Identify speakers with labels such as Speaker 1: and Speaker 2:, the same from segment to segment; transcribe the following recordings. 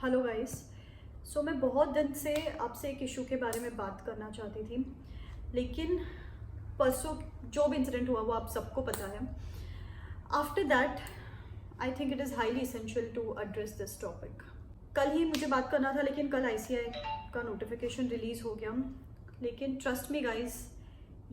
Speaker 1: Hello guys. मैं बहुत दिन से आपसे एक इशू के बारे में बात करना चाहती थी, लेकिन परसों जो भी इंसिडेंट हुआ वो आप सबको पता है। After that I think it is highly essential to address this topic. कल ही मुझे बात करना था, लेकिन कल आईसीआई का नोटिफिकेशन रिलीज़ हो गया। लेकिन ट्रस्ट मी गाइस,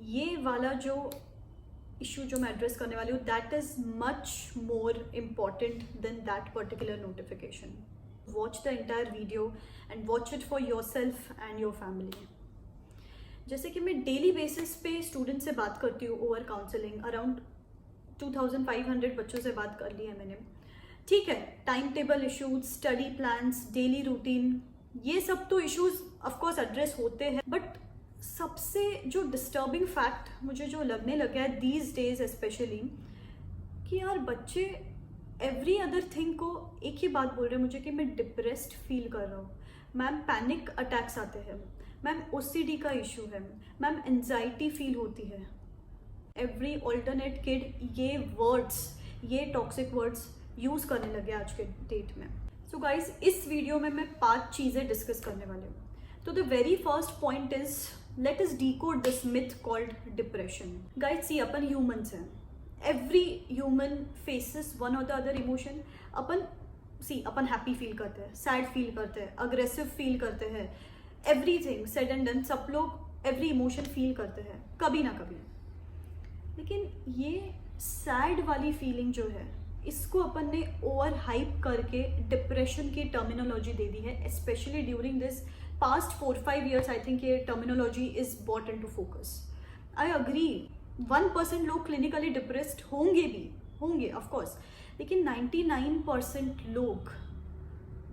Speaker 1: ये वाला जो इशू जो मैं एड्रेस करने वाली हूँ, that is much more important than that particular notification. Watch the entire video and watch it for your self and your family. जैसे कि मैं डेली बेसिस पे स्टूडेंट से बात करती हूँ ओवर काउंसलिंग, अराउंड 2500 बच्चों से बात कर ली है मैंने। ठीक है, time table issues, study plans, daily routine, ये सब तो इश्यूज ऑफकोर्स एड्रेस होते हैं, बट सबसे जो डिस्टर्बिंग फैक्ट मुझे जो लगने लगा है दीज डेज स्पेशली, कि यार बच्चे एवरी अदर थिंग को एक ही बात बोल रहे हैं मुझे कि मैं डिप्रेस्ड फील कर रहा हूँ मैम, पैनिक अटैक्स आते हैं मैम, ओसीडी का इशू है मैम, एंजाइटी फील होती है। एवरी ऑल्टरनेट किड ये वर्ड्स, ये टॉक्सिक वर्ड्स यूज़ करने लगे आज के डेट में। सो गाइज, इस वीडियो में मैं 5 चीज़ें डिस्कस करने वाली हूँ। तो the very first point is, let us decode this myth called depression. Guys see, अपन ह्यूमंस हैं, एवरी ह्यूमन फेसेस वन और द अदर इमोशन। अपन हैप्पी फील करते हैं, सैड फील करते हैं, अग्रेसिव फील करते हैं, एवरीथिंग सेड एंड डन, सब लोग एवरी इमोशन फील करते हैं कभी ना कभी। लेकिन ये सैड वाली फीलिंग जो है, इसको अपन ने ओवर हाइप करके डिप्रेशन की टर्मिनोलॉजी दे दी है, specially during this past 4-5 years। I think ये terminology is brought into focus. I agree, 1% लोग क्लिनिकली डिप्रेस्ड होंगे ऑफकोर्स, लेकिन 99% लोग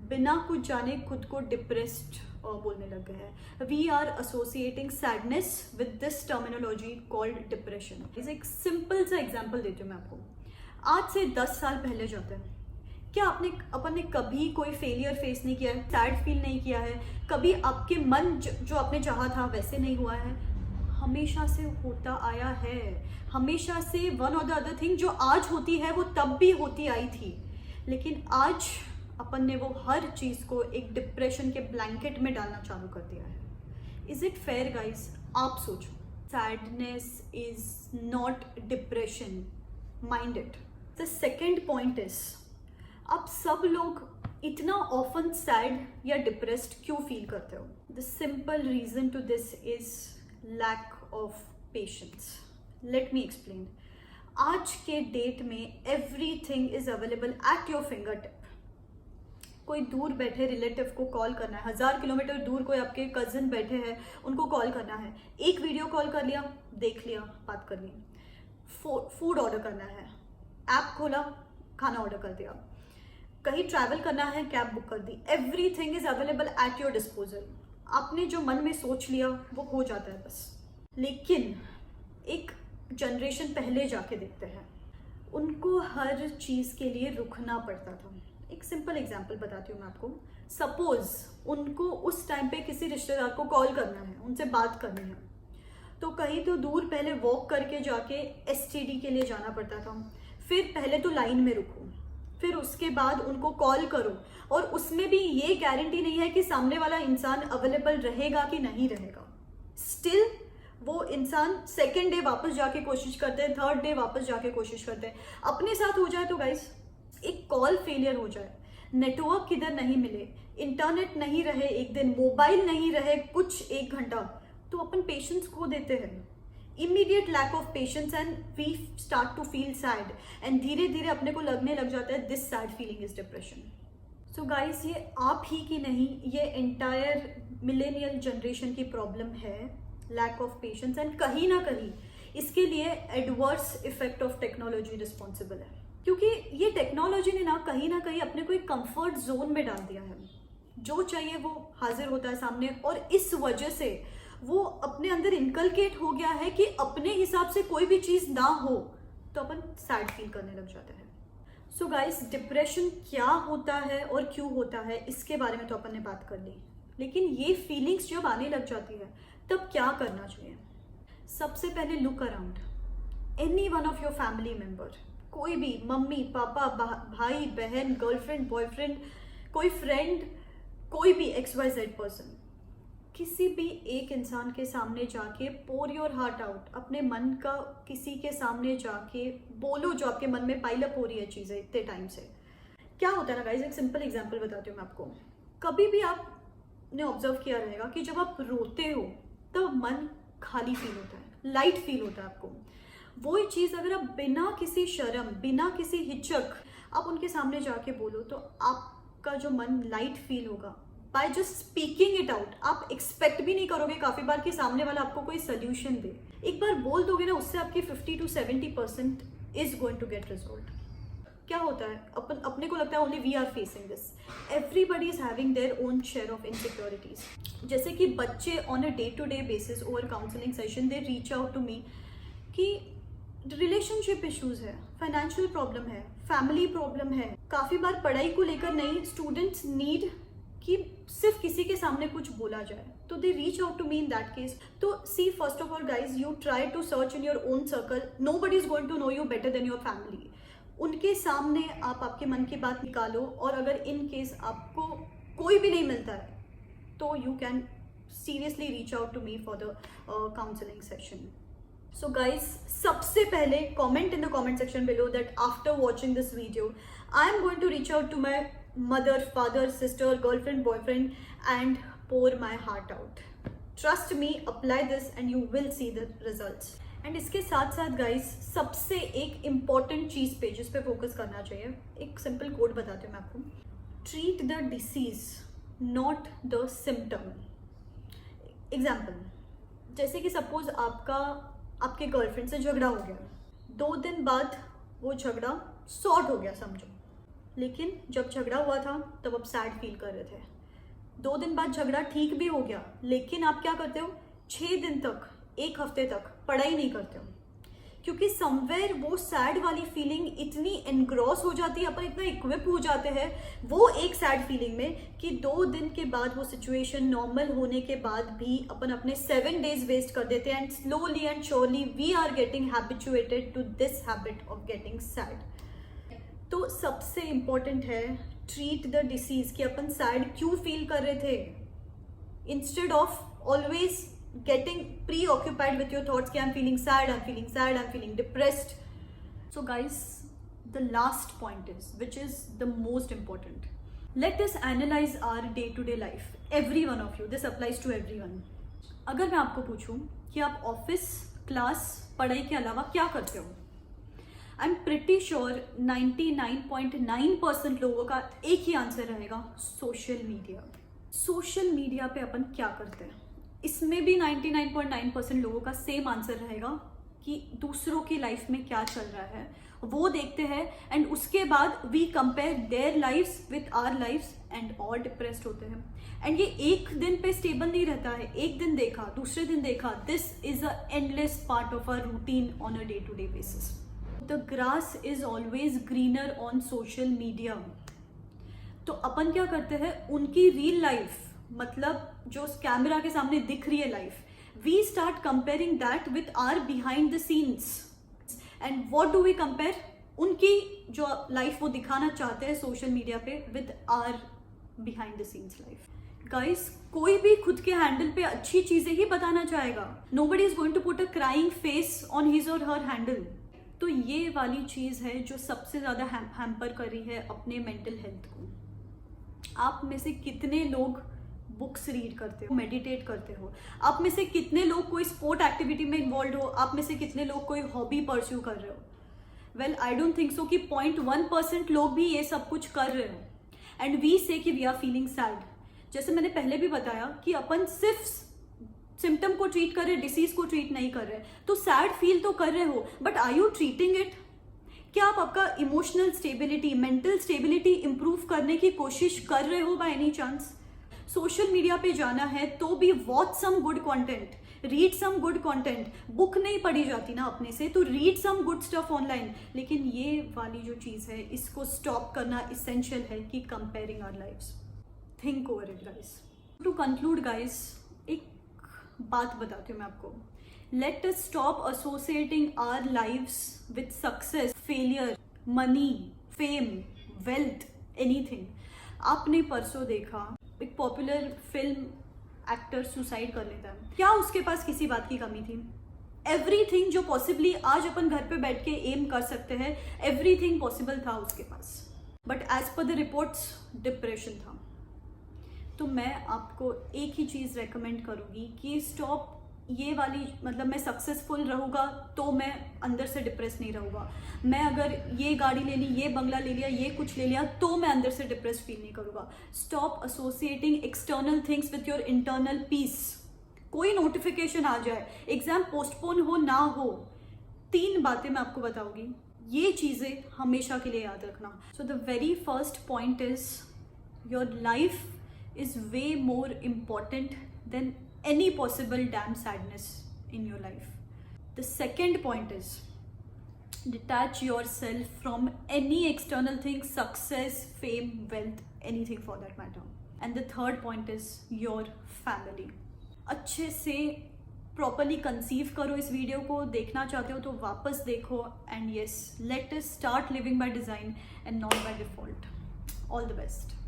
Speaker 1: बिना कुछ जाने खुद को डिप्रेस्ड बोलने लग गए हैं। We are associating sadness with this terminology called depression. इसे एक सिंपल सा एग्जांपल देती हूँ मैं आपको। आज से 10 साल पहले जाते हैं, क्या अपन ने कभी कोई फेलियर फेस नहीं किया है, सैड फील नहीं किया है, कभी आपके मन जो आपने चाहा था वैसे नहीं हुआ है? हमेशा से होता आया है, हमेशा से वन और द अदर थिंग जो आज होती है वो तब भी होती आई थी। लेकिन आज अपन ने वो हर चीज़ को एक डिप्रेशन के ब्लैंकेट में डालना चालू कर दिया है। Is it fair guys? आप सोचो, sadness is not depression, mind it. The second point is, आप सब लोग इतना ऑफन सैड या डिप्रेस्ड क्यों फील करते हो? The simple reason to this is lack of patience. Let me explain. आज के डेट में everything is available at your finger tip. कोई दूर बैठे रिलेटिव को कॉल करना है, 1000 किलोमीटर दूर कोई आपके कजिन बैठे हैं, उनको कॉल करना है, एक वीडियो कॉल कर लिया, देख लिया, बात कर ली। फूड ऑर्डर करना है, ऐप खोला, खाना ऑर्डर कर दिया। कहीं ट्रैवल करना है, कैब बुक कर दी। Everything is available at your disposal. आपने जो मन में सोच लिया वो हो जाता है बस। लेकिन एक जनरेशन पहले जाके देखते हैं, उनको हर चीज़ के लिए रुकना पड़ता था। एक सिंपल एग्जाम्पल बताती हूँ मैं आपको। सपोज उनको उस टाइम पे किसी रिश्तेदार को कॉल करना है, उनसे बात करनी है, तो कहीं तो दूर पहले वॉक करके जाके एसटीडी के लिए जाना पड़ता था। फिर पहले तो लाइन में रुको, फिर उसके बाद उनको कॉल करो, और उसमें भी ये गारंटी नहीं है कि सामने वाला इंसान अवेलेबल रहेगा कि नहीं रहेगा। स्टिल वो इंसान सेकेंड डे वापस जाके कोशिश करते हैं, थर्ड डे वापस जाके कोशिश करते हैं। अपने साथ हो जाए तो गाइस, एक कॉल फेलियर हो जाए, नेटवर्क किधर नहीं मिले, इंटरनेट नहीं रहे एक दिन, मोबाइल नहीं रहे कुछ 1 घंटा, तो अपन पेशेंस खो देते हैं। Immediate lack of patience and we start to feel sad, and धीरे धीरे अपने को लगने लग जाता है this sad feeling is depression. So guys, ये आप ही की नहीं, ये एंटायर मिलेनियल जनरेशन की प्रॉब्लम है, लैक ऑफ पेशेंस। एंड कहीं ना कहीं इसके लिए adverse effect of technology responsible है, क्योंकि ये टेक्नोलॉजी ने ना कहीं अपने को एक कंफर्ट जोन में डाल दिया है। जो चाहिए वो हाजिर होता है सामने, और इस वजह से वो अपने अंदर इनकलकेट हो गया है कि अपने हिसाब से कोई भी चीज़ ना हो तो अपन सैड फील करने लग जाते हैं। सो गाइस, डिप्रेशन क्या होता है और क्यों होता है, इसके बारे में तो अपन ने बात कर ली, लेकिन ये फीलिंग्स जब आने लग जाती है तब क्या करना चाहिए? सबसे पहले look around, any one of your family member, कोई भी, मम्मी पापा, भाई बहन, गर्लफ्रेंड बॉयफ्रेंड, कोई फ्रेंड, कोई भी XYZ पर्सन किसी भी एक इंसान के सामने जाके पोर योर हार्ट आउट, अपने मन का किसी के सामने जाके बोलो जो आपके मन में पाइल अप हो रही है चीज़ें इतने टाइम से। क्या होता है ना गाइज, एक सिंपल एग्जांपल बताती हूँ मैं आपको। कभी भी आपने ऑब्जर्व किया रहेगा कि जब आप रोते हो तब मन खाली फील होता है, लाइट फील होता है आपको। वही चीज़ अगर आप बिना किसी शर्म, बिना किसी हिचक आप उनके सामने जाके बोलो तो आपका जो मन लाइट फील होगा by just speaking it out. आप एक्सपेक्ट भी नहीं करोगे काफ़ी बार कि सामने वाला आपको कोई सोल्यूशन दे। एक बार बोल दोगे ना, उससे आपकी 50 to 70% is going to get resolve. क्या होता है, अपने को लगता है only we are facing this, everybody is having their own share of insecurities. जैसे कि बच्चे on a day to day basis over counselling session they reach out to me कि रिलेशनशिप इश्यूज है, फाइनेंशियल प्रॉब्लम है, family problem है, काफ़ी बार पढ़ाई को लेकर नहीं, स्टूडेंट्स नीड कि सिर्फ किसी के सामने कुछ बोला जाए, तो they reach out to me in that case. तो see, first of all guys, you try to search in your own circle, nobody is going to know you better than your family. उनके सामने आप आपके मन की बात निकालो, और अगर इन केस आपको कोई भी नहीं मिलता है तो you can seriously reach out to me for the counselling session. So guys, सबसे पहले comment in the comment section below that after watching this video I am going to reach out to my mother, father, sister, girlfriend, boyfriend and pour my heart out. Trust me, apply this and you will see the results. And इसके साथ साथ guys, सबसे एक important चीज़ पे जिस पे focus करना चाहिए, एक सिंपल कोड बताती हूँ मैं आपको। Treat the disease, not the symptom. Example, जैसे कि सपोज आपके गर्लफ्रेंड से झगड़ा हो गया, 2 दिन बाद वो झगड़ा सॉर्ट हो गया समझो, लेकिन जब झगड़ा हुआ था तब आप सैड फील कर रहे थे। 2 दिन बाद झगड़ा ठीक भी हो गया, लेकिन आप क्या करते हो, 6 दिन तक, 1 हफ्ते तक पढ़ाई नहीं करते हो, क्योंकि समवेयर वो सैड वाली फीलिंग इतनी एनग्रॉस हो जाती है, अपन इतना इक्विप हो जाते हैं वो एक सैड फीलिंग में कि 2 दिन के बाद वो सिचुएशन नॉर्मल होने के बाद भी अपन अपने 7 days वेस्ट कर देते हैं। And slowly and surely we are getting habituated to this habit of getting sad. तो सबसे इम्पॉर्टेंट है ट्रीट द डिसीज, कि अपन सैड क्यों फील कर रहे थे, instead of always getting preoccupied with your thoughts कि I am feeling sad, I am feeling sad, I am feeling depressed. So guys, the last point is which is the most important, let us analyse our day to day life, every one of you, this applies to everyone. अगर मैं आपको पूछूं कि आप office, class, पढ़ाई के अलावा क्या करते हो, आई एम प्रिटी श्योर 99.9% लोगों का एक ही आंसर रहेगा, सोशल मीडिया। सोशल मीडिया पे अपन क्या करते हैं, इसमें भी 99.9% लोगों का सेम आंसर रहेगा कि दूसरों की लाइफ में क्या चल रहा है वो देखते हैं, एंड उसके बाद we compare their lifes with our lifes and और डिप्रेस्ड होते हैं। एंड ये एक दिन पे स्टेबल नहीं रहता है, एक दिन देखा, दूसरे दिन देखा, this is a endless part of our routine on a day to day basis. The grass is always greener on social media. तो अपन क्या करते हैं, उनकी रियल लाइफ, मतलब जो कैमरा के सामने दिख रही है life, we start comparing that with our behind the scenes. And what do we compare, उनकी जो लाइफ वो दिखाना चाहते हैं सोशल मीडिया पे with our behind the scenes life. Guys, कोई भी खुद के हैंडल पे अच्छी चीजें ही बताना चाहेगा, nobody is going to put a crying face on his और हर हैंडल। तो ये वाली चीज़ है जो सबसे ज़्यादा हैम्पर कर रही है अपने मेंटल हेल्थ को। आप में से कितने लोग बुक्स रीड करते हो, मेडिटेट करते हो, आप में से कितने लोग कोई स्पोर्ट एक्टिविटी में इन्वॉल्व हो, आप में से कितने लोग कोई हॉबी परस्यू कर रहे हो? Well, I don't think so कि 0.1% लोग भी ये सब कुछ कर रहे हो। एंड वी से कि वी आर फीलिंग सैड। जैसे मैंने पहले भी बताया कि अपन सिर्फ सिम्टम को ट्रीट कर रहे, डिसीज को ट्रीट नहीं कर रहे, तो सैड फील तो कर रहे हो, but are you treating it? क्या आप आपका emotional stability, mental stability improve करने की कोशिश कर रहे हो by any chance? Social media पे जाना है तो भी watch some good content, read some good content. Book नहीं पढ़ी जाती ना अपने से, तो read some good stuff online. लेकिन ये वाली जो चीज़ है, इसको स्टॉप करना इसेंशियल है कि comparing our lives. Think over it guys. To conclude guys, एक बात बताती हूँ मैं आपको, let us stop associating our lives with success, failure, money, fame, wealth, anything. आपने परसों देखा एक पॉपुलर फिल्म एक्टर सुसाइड कर लेता है, क्या उसके पास किसी बात की कमी थी? एवरीथिंग जो पॉसिबली आज अपन घर पे बैठ के एम कर सकते हैं, एवरीथिंग पॉसिबल था उसके पास, but as per the reports depression था। तो मैं आपको एक ही चीज़ रेकमेंड करूँगी कि स्टॉप ये वाली, मतलब मैं सक्सेसफुल रहूँगा तो मैं अंदर से डिप्रेस नहीं रहूँगा, मैं अगर ये गाड़ी ले ली, ये बंगला ले लिया, ये कुछ ले लिया तो मैं अंदर से डिप्रेस फील नहीं करूँगा। Stop associating external things with your internal peace. कोई नोटिफिकेशन आ जाए, एग्जाम पोस्टपोन हो ना हो, 3 बातें मैं आपको बताऊंगी, ये चीज़ें हमेशा के लिए याद रखना। So the very first point is your life is way more important than any possible damn sadness in your life. The second point is detach yourself from any external thing, success, fame, wealth, anything for that matter. And the third point is your family. अच्छे से properly conceive करो इस video को, देखना चाहते हो तो वापस देखो, and yes, let us start living by design and not by default. All the best.